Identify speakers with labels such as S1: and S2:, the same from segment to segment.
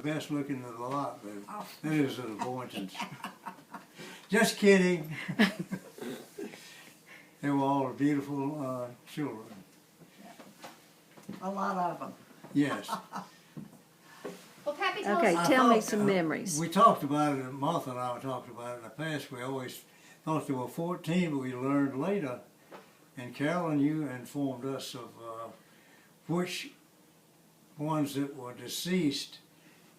S1: best looking of the lot, but
S2: Oh.
S1: that is the Boyntons. Just kidding. They were all beautiful children.
S2: A lot of them.
S1: Yes.
S3: Well, Pappy, tell
S4: Okay,
S3: us.
S4: tell me
S1: thought,
S4: some memories.
S1: We talked about it, Martha and I talked about it in the past. We always thought there were 14, but we learned later, and Carolyn, you informed us of which ones that were deceased,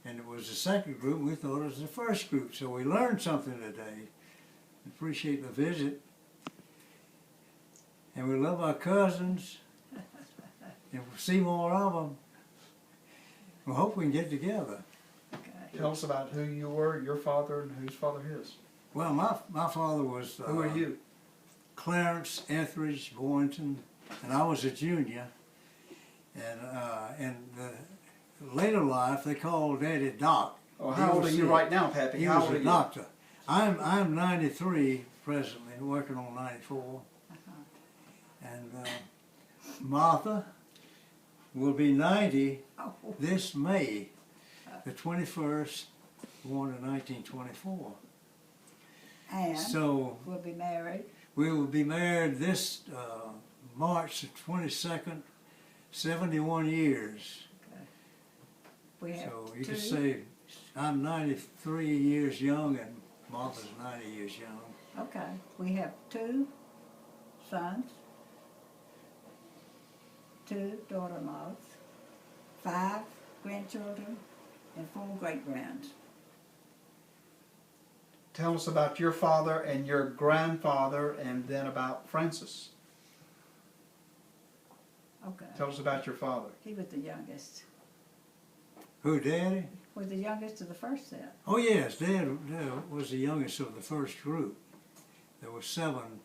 S1: and it was the second group. We thought it was the first group, so we learned something today. Appreciate the visit, and we love our cousins, and we'll see more of them. We hope we can get together.
S2: Okay.
S5: Tell us about who you were, your father, and whose father his.
S1: Well, my father was
S5: Who are you?
S1: Clarence Etheridge Boynton, and I was a junior. And in the later life, they called Daddy Doc.
S5: Oh, how old are you right now, Pappy?
S1: He
S5: How
S1: was
S5: old are
S1: a
S5: you?
S1: doctor. I'm 93 presently, working on 94. And Martha will be 90
S2: Oh,
S1: this May, the 21st, born in 1924.
S2: and
S1: So
S2: we'll be married.
S1: we will be married this March the 22nd, 71 years.
S2: We have
S1: So you
S2: two.
S1: could say I'm 93 years young and Martha's 90 years young.
S2: Okay, we have 2 sons, 2 daughter-in-laws, 5 grandchildren, and 4 great-grands.
S5: Tell us about your father and your grandfather, and then about Francis.
S2: Okay.
S5: Tell us about your father.
S2: He was the youngest.
S1: Who, Daddy?
S2: Was the youngest of the first set.
S1: Oh yes, Dad was the youngest of the first group. There were 7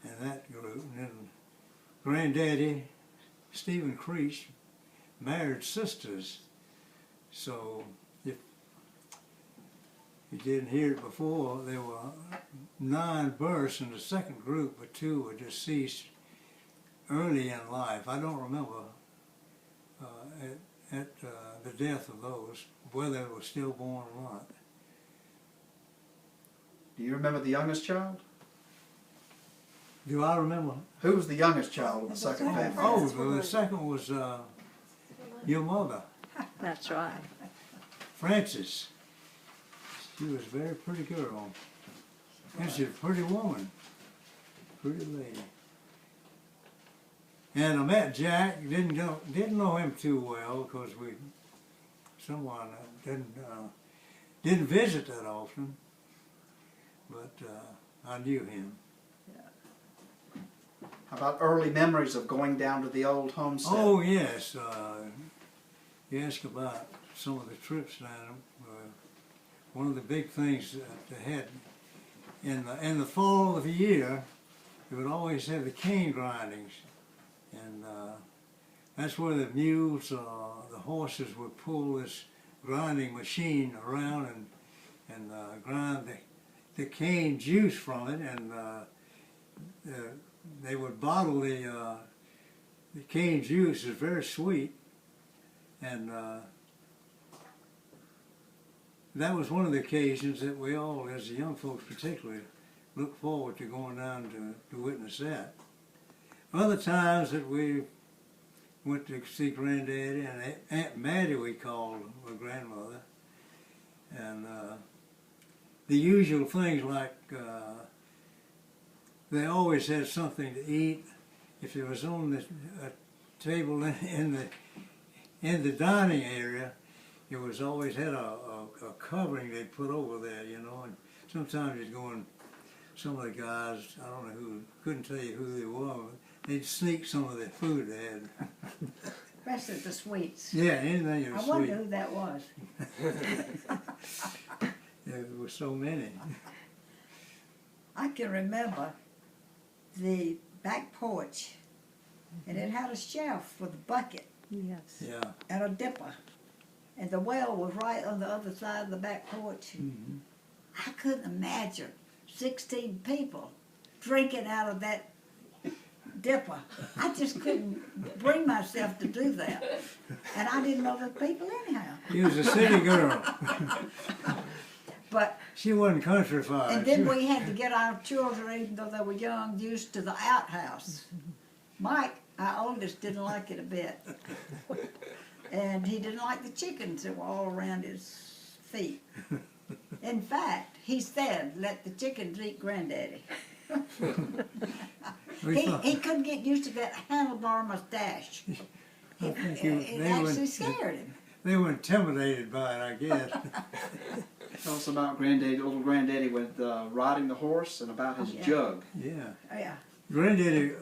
S1: in that group. And then Granddaddy, Stephen Creech, married sisters. So if you didn't hear it before, there were 9 births in the second group, but 2 were deceased early in life. I don't remember at the death of those, whether they were stillborn or not.
S5: Do you remember the youngest child?
S1: Do I remember?
S5: Who was the youngest child of the second family?
S1: Oh, the second was your mother,
S4: That's right.
S1: Frances. She was a very pretty girl. And she's a pretty woman. Pretty lady. And I met Jack, didn't know him too well because someone didn't visit that often, but I knew him.
S5: How about early memories of going down to the old homestead?
S1: Oh yes, you asked about some of the trips down. One of the big things that they had in the fall of the year, they would always have the cane grindings, and that's where the mules, the horses would pull this grinding machine around and grind the cane juice from it, and they would bottle the cane juice. Is very sweet, and that was one of the occasions that we all, as the young folks particularly, look forward to going down to witness that. Other times that we went to see Granddaddy and Aunt Mattie, we called her grandmother, and the usual things like they always had something to eat. If it was on the table in the dining area, it was always had a covering they'd put over there, you know. And sometimes you'd go and some of the guys, I don't know who, couldn't tell you who they were, but they'd sneak some of the food they had.
S2: Especially the sweets.
S1: Yeah, anything that was
S2: I
S1: sweet.
S2: wonder who that was.
S1: There were so many.
S2: I can remember the back porch, and it had a shelf with a bucket
S4: Yes.
S1: Yeah.
S2: and a dipper, and the well was right on the other side of the back porch.
S1: Mm-hmm.
S2: I couldn't imagine 16 people drinking out of that dipper. I just couldn't bring myself to do that. And I didn't know the people anyhow.
S1: He was a city girl.
S2: But,
S1: She wasn't countrified.
S2: and then we had to get our children, even though they were young, used to the outhouse. Mike, our oldest, didn't like it a bit. And he didn't like the chickens that were all around his feet. In fact, he said, let the chickens eat Granddaddy. He couldn't get used to that handlebar mustache.
S1: I think
S2: It
S1: they
S2: actually
S1: were,
S2: scared him.
S1: they were intimidated by it, I guess.
S5: Tell us about Granddaddy, little Granddaddy with riding the horse and about his
S2: Yeah.
S5: jug.
S1: Yeah.
S2: Oh, yeah.
S1: Granddaddy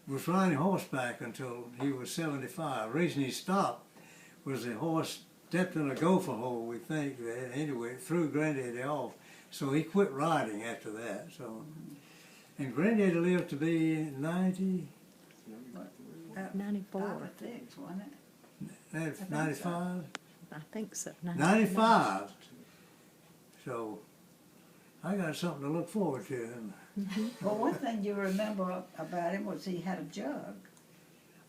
S1: was riding horseback until he was 75. The reason he stopped was the horse stepped in a gopher hole, we think. Anyway, it threw Granddaddy off. So he quit riding after that. So, and Granddaddy lived to be 90,
S4: 94.
S2: 5 or 6, wasn't it?
S1: 95?
S4: I think so.
S1: 95. So I got something to look forward to.
S2: Well, one thing you remember about him was he had a jug.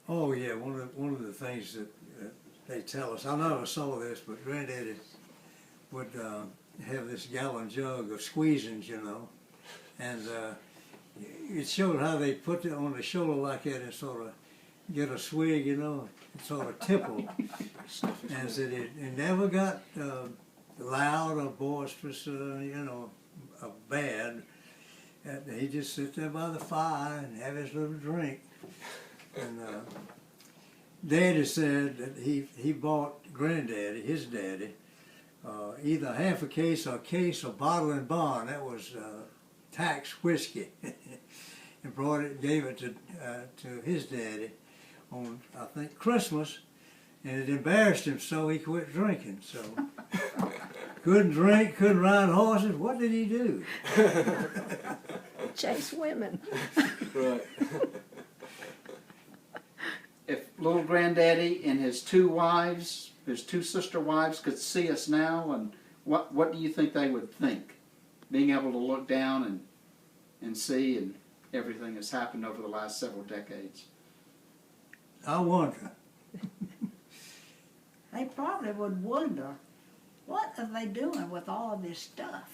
S1: Oh yeah, one of the things that they tell us. I never saw this, but Granddaddy would have this gallon jug of squeezings, you know, and it showed how they put it on the shoulder like that and sort of get a swig, you know, and sort of tipple. And said it never got loud or boisterous, you know, bad. And he'd just sit there by the fire and have his little drink. And Daddy said that he bought Granddaddy, his daddy, either half a case or bottle and bond. That was tax whiskey. And brought it, gave it to his daddy on, I think, Christmas. And it embarrassed him, so he quit drinking. So couldn't drink, couldn't ride horses. What did he do?
S4: Chase women.
S6: Right.
S5: If little Granddaddy and his two wives, his two sister wives, could see us now, and what do you think they would think? Being able to look down and see and everything that's happened over the last several decades.
S1: I wonder.
S2: They probably would wonder, what are they doing with all of this stuff?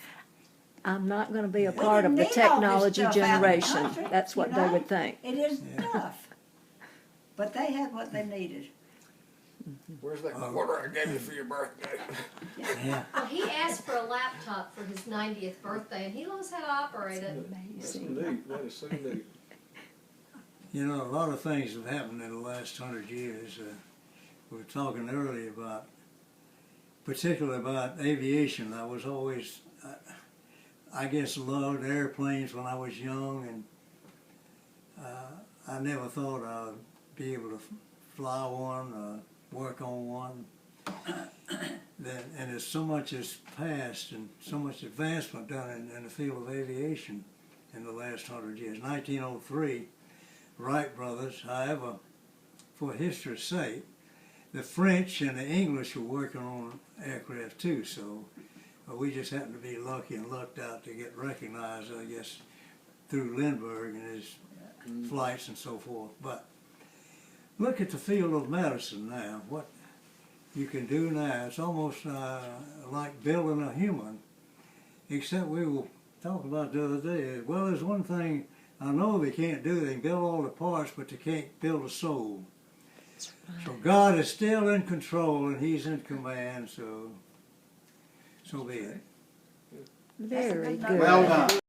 S4: I'm not going to be a
S2: We
S4: part of
S2: didn't
S4: the
S2: need all this
S4: technology
S2: stuff out in the
S4: generation.
S2: country,
S4: That's what
S2: you
S4: they
S2: know?
S4: would think.
S2: It is
S1: Yeah.
S2: stuff. But they had what they needed.
S6: Where's that quarter I gave you for your birthday?
S1: Yeah.
S3: Well, he asked for a laptop for his 90th birthday, and he knows how to operate it.
S6: That's
S4: Amazing.
S6: neat. That is so neat.
S1: You know, a lot of things have happened in the last 100 years. We were talking earlier about, particularly about aviation. I was always, I guess, loved airplanes when I was young, and I never thought I'd be able to fly one, work on one. And there's so much has passed and so much advancement done in the field of aviation in the last 100 years. 1903, Wright brothers, however, for history's sake, the French and the English were working on aircraft too, so we just happened to be lucky and lucked out to get recognized, I guess, through Lindbergh and his flights and so forth. But look at the field of medicine now, what you can do now. It's almost like building a human, except we were talking about the other day. Well, there's one thing I know they can't do. They can build all the parts, but they can't build a soul. So God is still in control and He's in command, so be it.
S4: Very
S2: That's a good
S4: good.
S5: Well done.